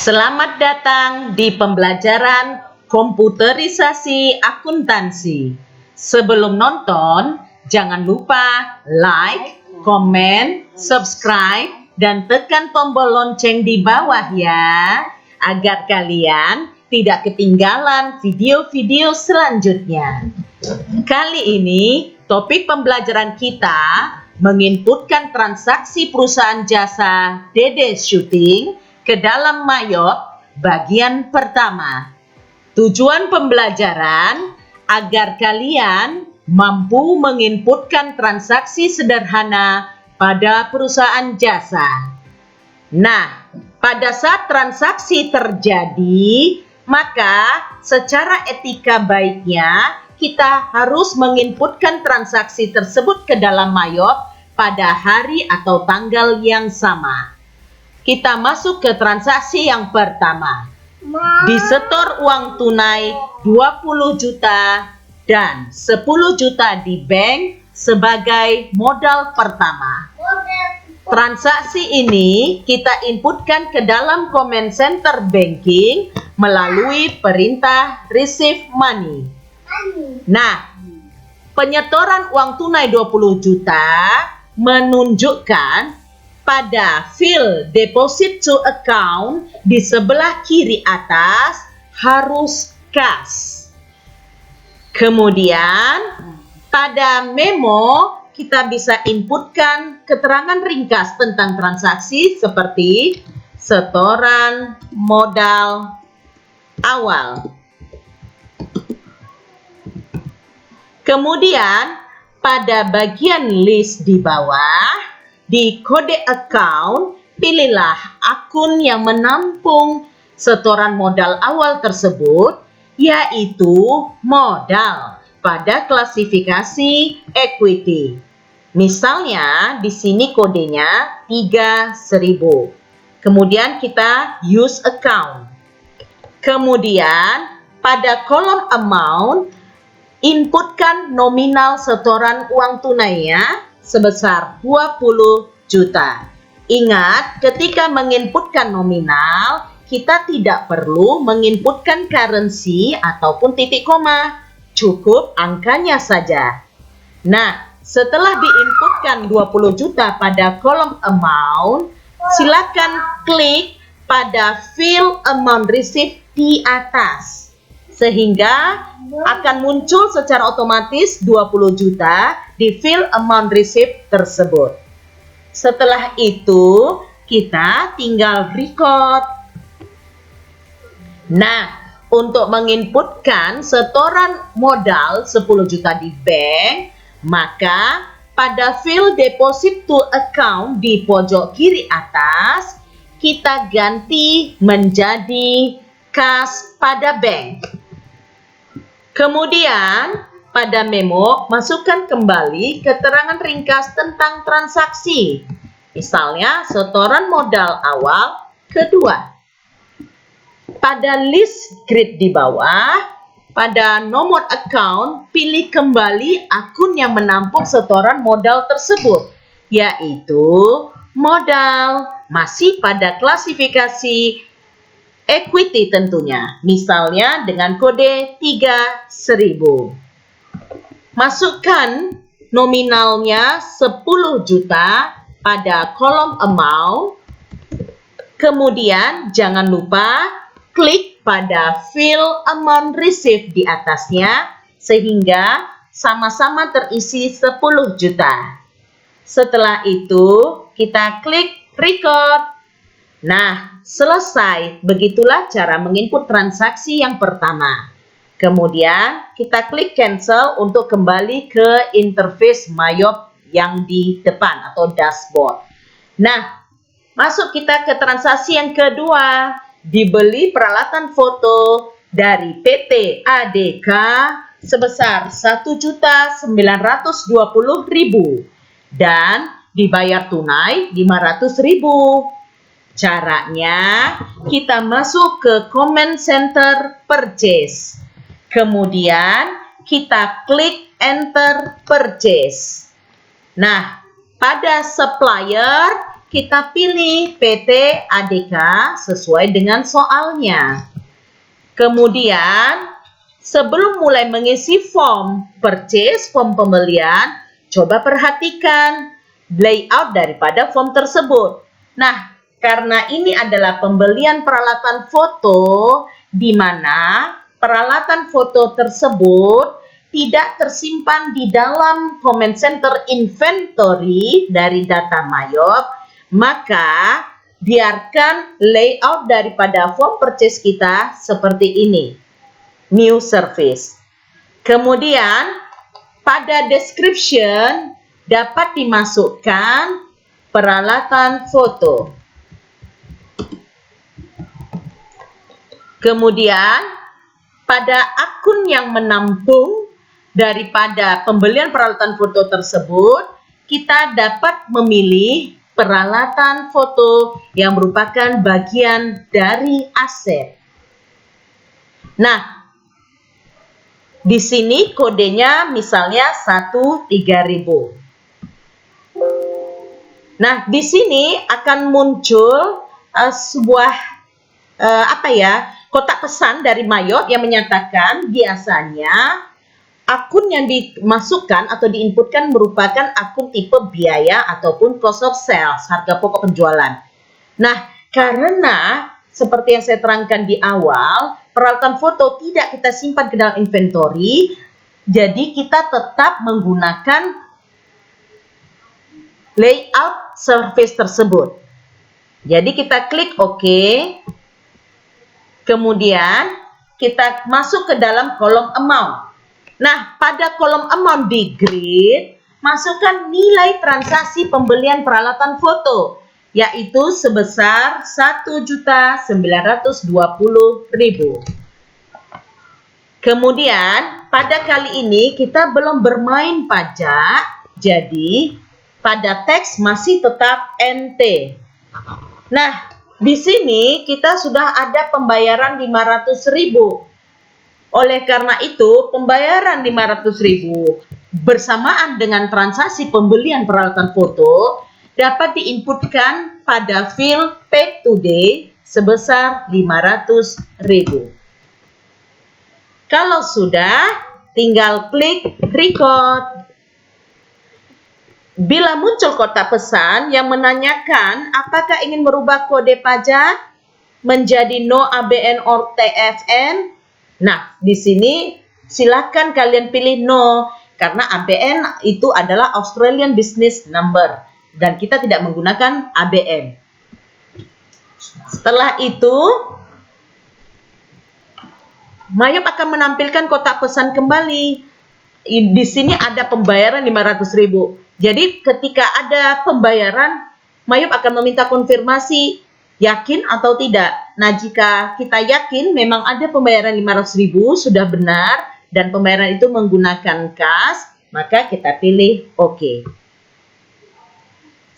Selamat datang di pembelajaran komputerisasi akuntansi. Sebelum nonton, jangan lupa like, komen, subscribe, dan tekan tombol lonceng di bawah ya, agar kalian tidak ketinggalan video-video selanjutnya. Kali ini, topik pembelajaran kita menginputkan transaksi perusahaan jasa Dede Shooting ke dalam Mayop bagian pertama. Tujuan pembelajaran agar kalian mampu menginputkan transaksi sederhana pada perusahaan jasa. Nah, pada saat transaksi terjadi, maka secara etika baiknya kita harus menginputkan transaksi tersebut ke dalam Mayop pada hari atau tanggal yang sama. Kita masuk ke transaksi yang pertama. Disetor uang tunai 20 juta dan 10 juta di bank sebagai modal pertama. Transaksi ini kita inputkan ke dalam comment center banking melalui perintah receive money. Nah, penyetoran uang tunai 20 juta menunjukkan pada field deposit to account di sebelah kiri atas harus kas. Kemudian pada memo kita bisa inputkan keterangan ringkas tentang transaksi seperti setoran modal awal. Kemudian pada bagian list di bawah, di kode account, pilihlah akun yang menampung setoran modal awal tersebut, yaitu modal pada klasifikasi equity. Misalnya, di sini kodenya 3.000. Kemudian kita use account. Kemudian, pada kolom amount, inputkan nominal setoran uang tunainya sebesar 20 juta. Ingat, ketika menginputkan nominal, kita tidak perlu menginputkan currency ataupun titik koma. Cukup angkanya saja. Nah, setelah diinputkan 20 juta pada kolom amount, silakan klik pada fill amount received di atas. Sehingga akan muncul secara otomatis 20 juta di fill amount receipt tersebut. Setelah itu, kita tinggal record. Nah, untuk menginputkan setoran modal 10 juta di bank, maka pada field deposit to account di pojok kiri atas, kita ganti menjadi kas pada bank. Kemudian, pada memo, masukkan kembali keterangan ringkas tentang transaksi. Misalnya, setoran modal awal kedua. Pada list grid di bawah, pada nomor account, pilih kembali akun yang menampung setoran modal tersebut, yaitu modal masih pada klasifikasi equity tentunya, misalnya dengan kode 3.000. Masukkan nominalnya 10 juta pada kolom amount. Kemudian jangan lupa klik pada fill amount received di atasnya sehingga sama-sama terisi 10 juta. Setelah itu kita klik record. Nah, selesai. Begitulah cara menginput transaksi yang pertama. Kemudian, kita klik cancel untuk kembali ke interface Mayop yang di depan atau dashboard. Nah, masuk kita ke transaksi yang kedua. Dibeli peralatan foto dari PT ADK sebesar 1.920.000 dan dibayar tunai 500.000. Caranya, kita masuk ke comment center purchase. Kemudian, kita klik enter purchase. Nah, pada supplier, kita pilih PT ADK sesuai dengan soalnya. Kemudian, sebelum mulai mengisi form purchase, form pembelian, coba perhatikan layout daripada form tersebut. Nah, karena ini adalah pembelian peralatan foto, di mana peralatan foto tersebut tidak tersimpan di dalam comment center inventory dari data Mayop, maka biarkan layout daripada form purchase kita seperti ini. New service. Kemudian, pada description dapat dimasukkan peralatan foto. Kemudian, pada akun yang menampung daripada pembelian peralatan foto tersebut, kita dapat memilih peralatan foto yang merupakan bagian dari aset. Nah, di sini kodenya misalnya 13000. Nah, di sini akan muncul sebuah kotak pesan dari Mayop yang menyatakan biasanya akun yang dimasukkan atau diinputkan merupakan akun tipe biaya ataupun cost of sales, harga pokok penjualan. Nah, karena seperti yang saya terangkan di awal, peralatan foto tidak kita simpan ke dalam inventory, jadi kita tetap menggunakan layout service tersebut. Jadi kita klik OK. Kemudian kita masuk ke dalam kolom amount. Nah, pada kolom amount di grid, masukkan nilai transaksi pembelian peralatan foto, yaitu sebesar 1.920.000. Kemudian, pada kali ini kita belum bermain pajak, jadi pada teks masih tetap NT. Nah, di sini kita sudah ada pembayaran 500.000. Oleh karena itu, pembayaran 500.000 bersamaan dengan transaksi pembelian peralatan foto dapat diinputkan pada field paid today sebesar 500.000. Kalau sudah, tinggal klik record. Bila muncul kotak pesan yang menanyakan apakah ingin merubah kode pajak menjadi no ABN or TFN, nah di sini silakan kalian pilih no, karena ABN itu adalah Australian Business Number dan kita tidak menggunakan ABN. Setelah itu, Mayop akan menampilkan kotak pesan kembali. Di sini ada pembayaran 500.000. Jadi ketika ada pembayaran, Mayop akan meminta konfirmasi yakin atau tidak. Nah, jika kita yakin memang ada pembayaran 500.000 sudah benar dan pembayaran itu menggunakan kas, maka kita pilih OK.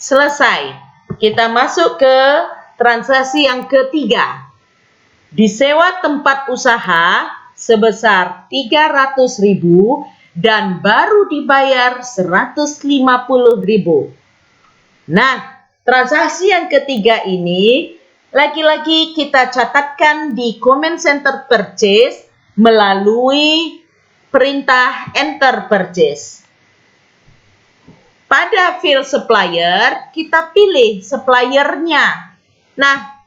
Selesai. Kita masuk ke transaksi yang ketiga. Disewa tempat usaha sebesar 300.000 dan baru dibayar 150.000. Nah, transaksi yang ketiga ini lagi-lagi kita catatkan di comment center purchase melalui perintah enter purchase. Pada field supplier, kita pilih suppliernya. Nah,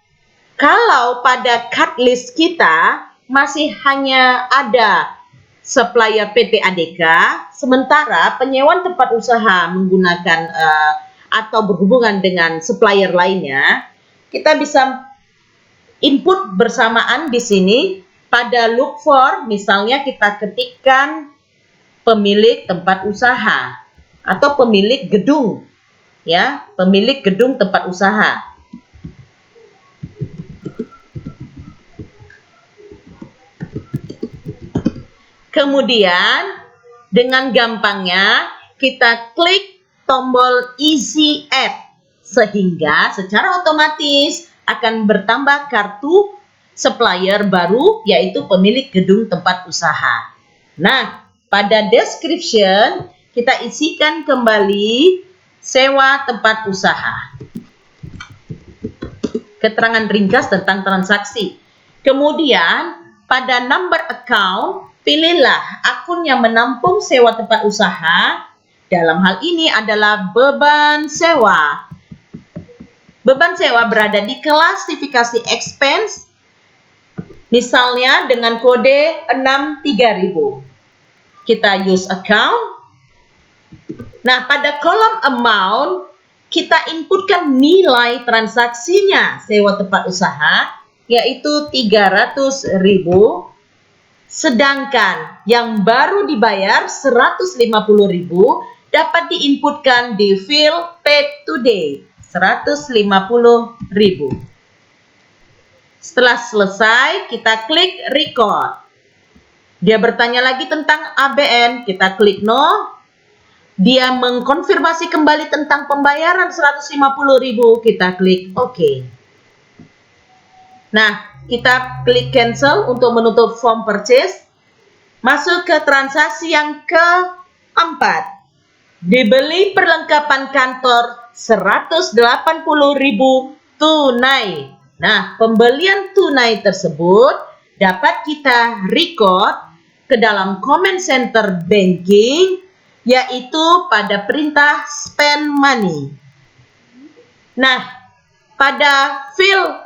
kalau pada card list kita masih hanya ada supplier PT ADK, sementara penyewaan tempat usaha menggunakan atau berhubungan dengan supplier lainnya, kita bisa input bersamaan di sini pada look for, misalnya kita ketikkan pemilik tempat usaha atau pemilik gedung, ya, pemilik gedung tempat usaha. Kemudian dengan gampangnya kita klik tombol Easy Add sehingga secara otomatis akan bertambah kartu supplier baru yaitu pemilik gedung tempat usaha. Nah, pada description kita isikan kembali sewa tempat usaha. keterangan ringkas tentang transaksi. Kemudian, pada number account, pilihlah akun yang menampung sewa tempat usaha. Dalam hal ini adalah beban sewa. Beban sewa berada di klasifikasi expense, misalnya dengan kode 63000. Kita use account. Nah, pada kolom amount, kita inputkan nilai transaksinya sewa tempat usaha, yaitu 300.000, sedangkan yang baru dibayar 150.000 dapat diinputkan di field paid today, 150.000. Setelah selesai, kita klik record. Dia bertanya lagi tentang ABN, kita klik no. Dia mengkonfirmasi kembali tentang pembayaran 150.000, kita klik OK. Nah, kita klik cancel untuk menutup form purchase. Masuk ke transaksi yang keempat. Dibeli perlengkapan kantor 180.000 tunai. Nah, pembelian tunai tersebut dapat kita record ke dalam comment center banking, yaitu pada perintah spend money. Nah, pada field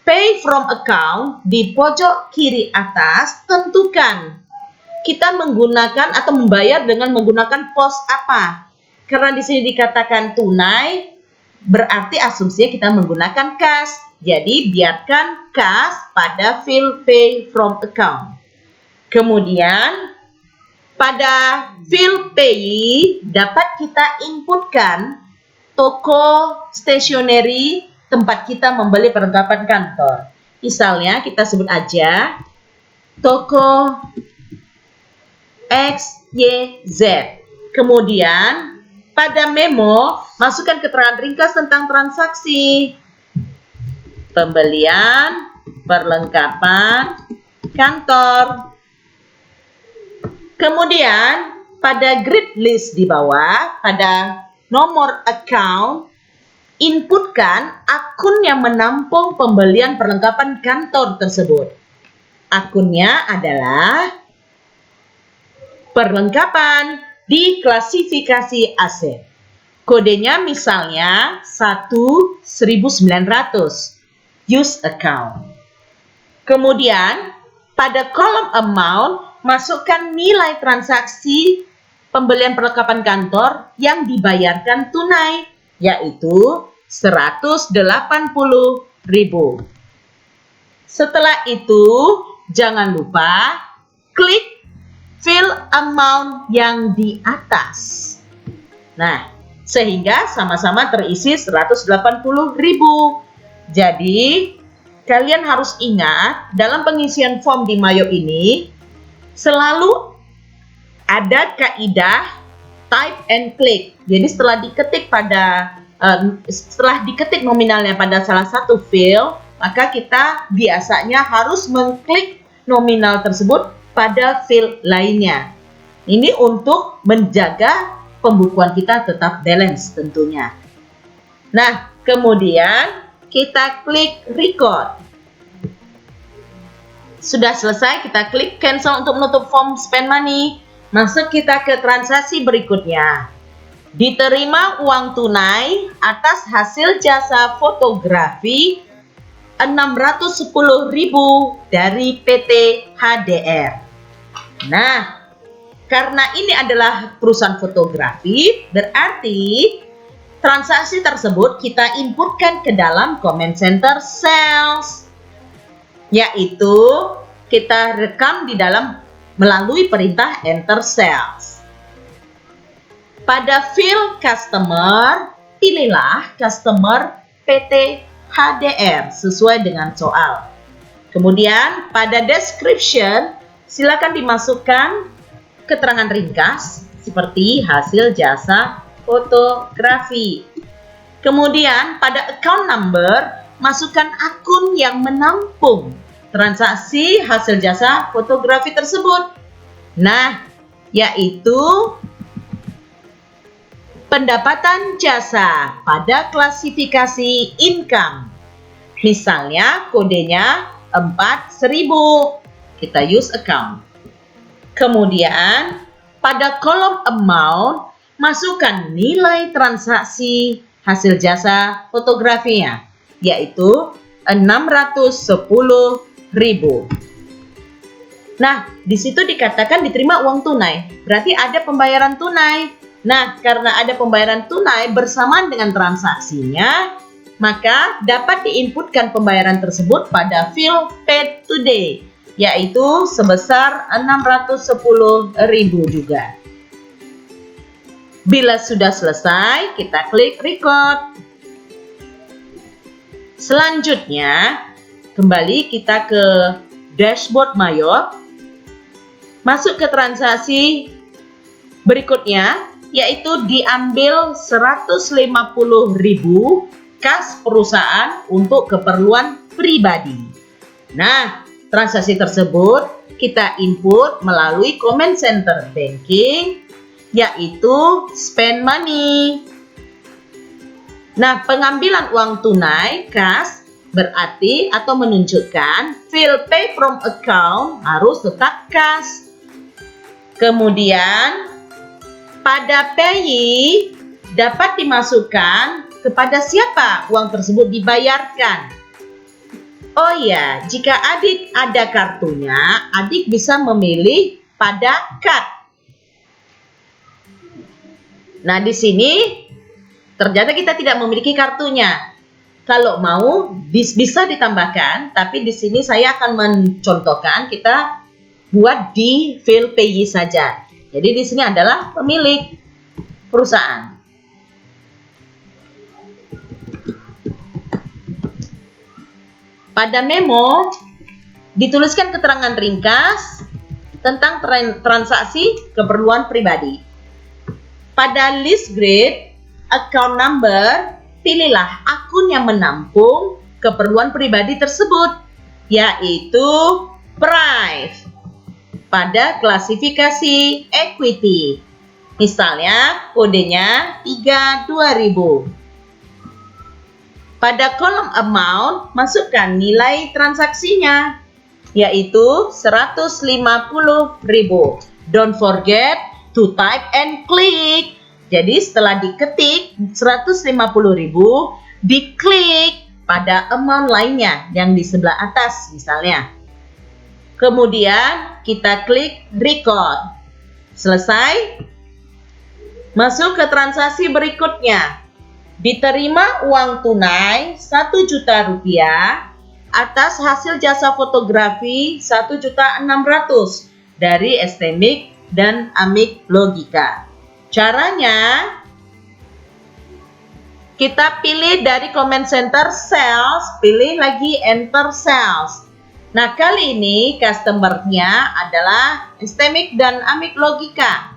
pay from account di pojok kiri atas, tentukan kita menggunakan atau membayar dengan menggunakan pos apa. Karena di sini dikatakan tunai, berarti asumsinya kita menggunakan cash. Jadi biarkan cash pada field pay from account. Kemudian pada field pay dapat kita inputkan toko stationery tempat kita membeli perlengkapan kantor. Misalnya kita sebut aja toko XYZ. Kemudian pada memo masukkan keterangan ringkas tentang transaksi pembelian perlengkapan kantor. Kemudian pada grid list di bawah, pada nomor account, inputkan akun yang menampung pembelian perlengkapan kantor tersebut. Akunnya adalah perlengkapan di klasifikasi aset. Kodenya misalnya 1900, use account. Kemudian pada kolom amount, masukkan nilai transaksi pembelian perlengkapan kantor yang dibayarkan tunai, yaitu 180.000. Setelah itu, jangan lupa klik fill amount yang di atas. Nah, sehingga sama-sama terisi 180.000. Jadi, kalian harus ingat dalam pengisian form di Mayo ini selalu ada kaidah type and click. Jadi setelah diketik nominalnya pada salah satu field, maka kita biasanya harus mengklik nominal tersebut pada field lainnya. Ini untuk menjaga pembukuan kita tetap balance tentunya. Nah, kemudian kita klik record. Sudah selesai, kita klik cancel untuk menutup form spend money. Masuk kita ke transaksi berikutnya. Diterima uang tunai atas hasil jasa fotografi 610.000 dari PT HDR. Nah, karena ini adalah perusahaan fotografi, berarti transaksi tersebut kita inputkan ke dalam comment center sales, yaitu kita rekam di dalam melalui perintah enter sales. Pada field customer, pilihlah customer PT HDR sesuai dengan soal. Kemudian pada description, silakan dimasukkan keterangan ringkas seperti hasil jasa fotografi. Kemudian pada account number, masukkan akun yang menampung transaksi hasil jasa fotografi tersebut. Nah, yaitu pendapatan jasa pada klasifikasi income. Misalnya kodenya 4.000. Kita use account. Kemudian pada kolom amount, masukkan nilai transaksi hasil jasa fotografinya, yaitu 610.000. Nah, di situ dikatakan diterima uang tunai, berarti ada pembayaran tunai. Nah, karena ada pembayaran tunai bersamaan dengan transaksinya, maka dapat diinputkan pembayaran tersebut pada field paid today, yaitu sebesar 610.000 juga. Bila sudah selesai, kita klik record. Selanjutnya, kembali kita ke dashboard Mayor. Masuk ke transaksi berikutnya, yaitu diambil 150.000 kas perusahaan untuk keperluan pribadi. Nah, transaksi tersebut kita input melalui Command Center Banking, yaitu spend money. Nah, pengambilan uang tunai kas berarti atau menunjukkan field pay from account harus tetap kas. Kemudian pada payee dapat dimasukkan kepada siapa uang tersebut dibayarkan. Oh ya, jika adik ada kartunya, adik bisa memilih pada card. Nah, di sini ternyata kita tidak memiliki kartunya. Kalau mau bisa ditambahkan, tapi di sini saya akan mencontohkan kita buat di field payee saja. Jadi di sini adalah pemilik perusahaan. Pada memo dituliskan keterangan ringkas tentang transaksi keperluan pribadi. Pada list grade account number, pilihlah akun yang menampung keperluan pribadi tersebut, yaitu price pada klasifikasi equity. Misalnya kodenya 3.2000. Pada kolom amount, masukkan nilai transaksinya, yaitu 150.000. Don't forget to type and click. Jadi setelah diketik 150.000, diklik pada amount lainnya yang di sebelah atas misalnya. Kemudian kita klik record. Selesai. Masuk ke transaksi berikutnya. Diterima uang tunai 1 juta rupiah atas hasil jasa fotografi 1.600.000 dari STMIC dan Amik Logika. Caranya, kita pilih dari Command Center Sales, pilih lagi Enter Sales. Nah, kali ini customer-nya adalah STMIC dan Amik Logika.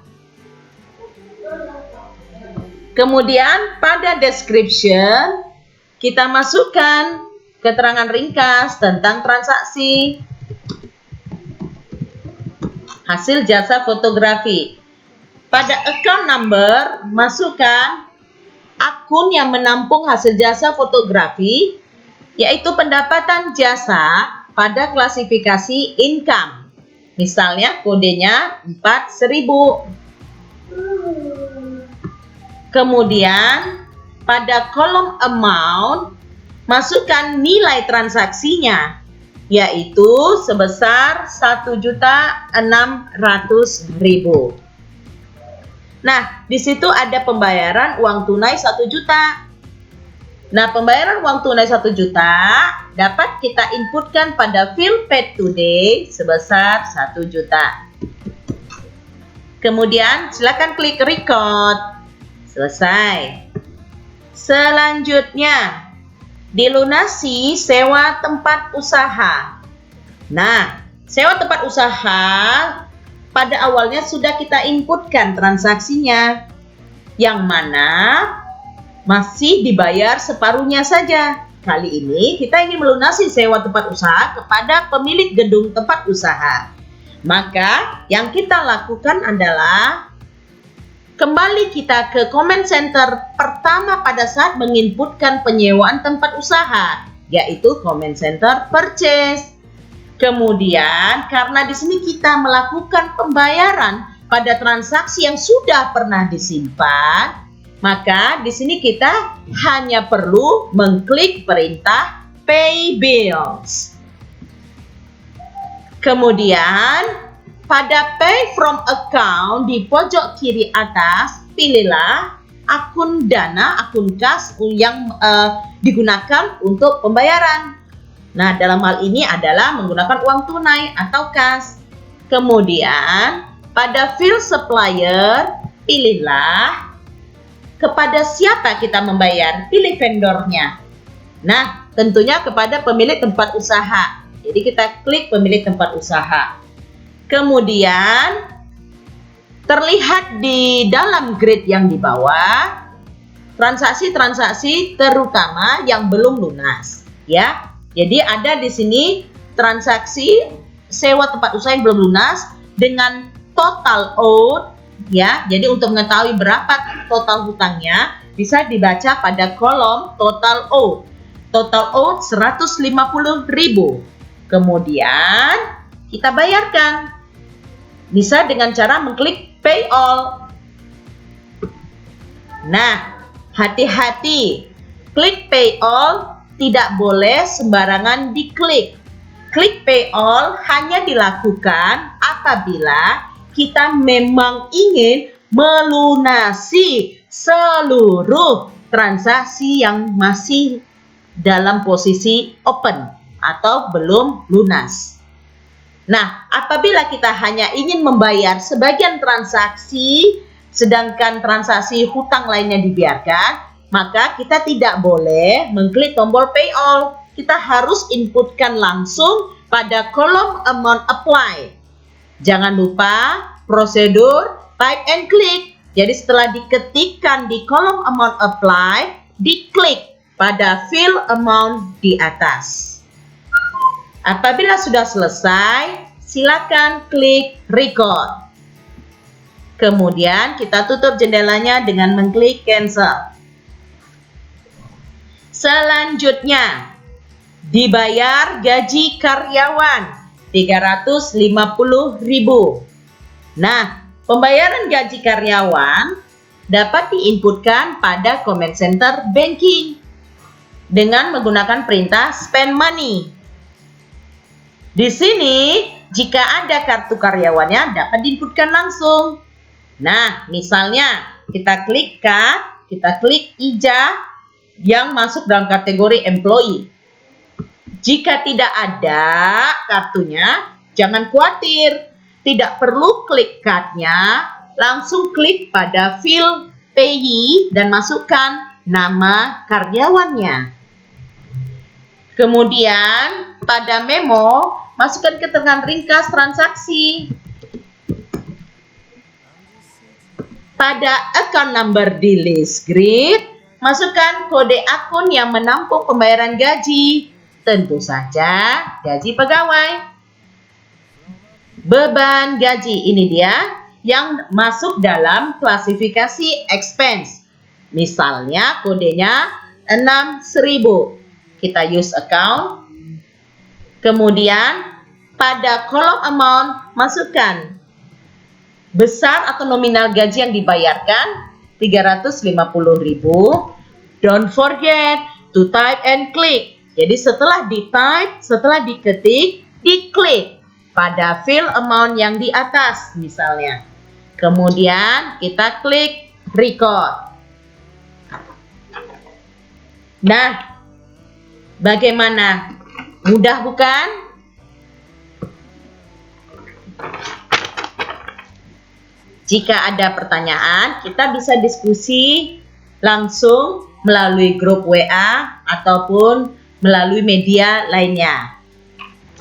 Kemudian pada description, kita masukkan keterangan ringkas tentang transaksi hasil jasa fotografi. Pada account number, masukkan akun yang menampung hasil jasa fotografi, yaitu pendapatan jasa pada klasifikasi income. Misalnya kodenya 4.000. Kemudian pada kolom amount, masukkan nilai transaksinya, yaitu sebesar 1.600.000. Nah, di situ ada pembayaran uang tunai 1 juta. Nah, pembayaran uang tunai 1 juta dapat kita inputkan pada field paid today sebesar 1 juta. Kemudian silakan klik record. Selesai. Selanjutnya, dilunasi sewa tempat usaha. Nah, sewa tempat usaha pada awalnya sudah kita inputkan transaksinya, yang mana masih dibayar separuhnya saja. Kali ini kita ingin melunasi sewa tempat usaha kepada pemilik gedung tempat usaha. Maka yang kita lakukan adalah kembali kita ke Command Center pertama pada saat menginputkan penyewaan tempat usaha, yaitu comment center purchase. Kemudian, karena di sini kita melakukan pembayaran pada transaksi yang sudah pernah disimpan, maka di sini kita hanya perlu mengklik perintah Pay Bills. Kemudian, pada Pay from Account di pojok kiri atas, pilihlah akun dana, akun kas yang digunakan untuk pembayaran. Nah, dalam hal ini adalah menggunakan uang tunai atau kas. Kemudian, pada field supplier, pilihlah kepada siapa kita membayar, pilih vendornya. Nah, tentunya kepada pemilik tempat usaha. Jadi kita klik pemilik tempat usaha. Kemudian terlihat di dalam grid yang di bawah transaksi-transaksi terutama yang belum lunas, ya. Jadi ada di sini transaksi sewa tempat usaha yang belum lunas dengan total owed, ya. Jadi untuk mengetahui berapa total hutangnya bisa dibaca pada kolom total owed. Total owed 150.000. Kemudian kita bayarkan. Bisa dengan cara mengklik Pay All. Nah, hati-hati. Klik Pay All tidak boleh sembarangan diklik. Klik Pay All hanya dilakukan apabila kita memang ingin melunasi seluruh transaksi yang masih dalam posisi open atau belum lunas. Nah, apabila kita hanya ingin membayar sebagian transaksi, sedangkan transaksi hutang lainnya dibiarkan, maka kita tidak boleh mengklik tombol Pay All. Kita harus inputkan langsung pada kolom Amount Apply. Jangan lupa prosedur Type and Click. Jadi setelah diketikkan di kolom Amount Apply, diklik pada Fill Amount di atas. Apabila sudah selesai, silakan klik Record. Kemudian kita tutup jendelanya dengan mengklik Cancel. Selanjutnya, dibayar gaji karyawan 350.000. Nah, pembayaran gaji karyawan dapat diinputkan pada Comment Center Banking dengan menggunakan perintah Spend Money. Di sini, jika ada kartu karyawannya dapat diinputkan langsung. Nah, misalnya kita klik card, kita klik ijazah yang masuk dalam kategori employee. Jika tidak ada kartunya, jangan khawatir. Tidak perlu klik cardnya, langsung klik pada field payee dan masukkan nama karyawannya. Kemudian pada memo, masukkan keterangan ringkas transaksi. Pada account number di list grid, masukkan kode akun yang menampung pembayaran gaji. Tentu saja gaji pegawai. Beban gaji ini dia yang masuk dalam klasifikasi expense. Misalnya kodenya 6.000. Kita use account. Kemudian pada kolom amount masukkan besar atau nominal gaji yang dibayarkan 350.000. Don't forget to type and click. Jadi setelah di-type, setelah diketik, diklik pada fill amount yang di atas misalnya. Kemudian kita klik record. Nah, bagaimana? Mudah bukan? Jika ada pertanyaan, kita bisa diskusi langsung melalui grup WA ataupun melalui media lainnya.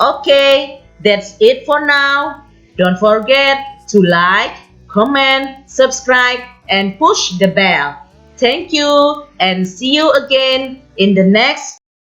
Okay, that's it for now. Don't forget to like, comment, subscribe, and push the bell. Thank you and see you again in the next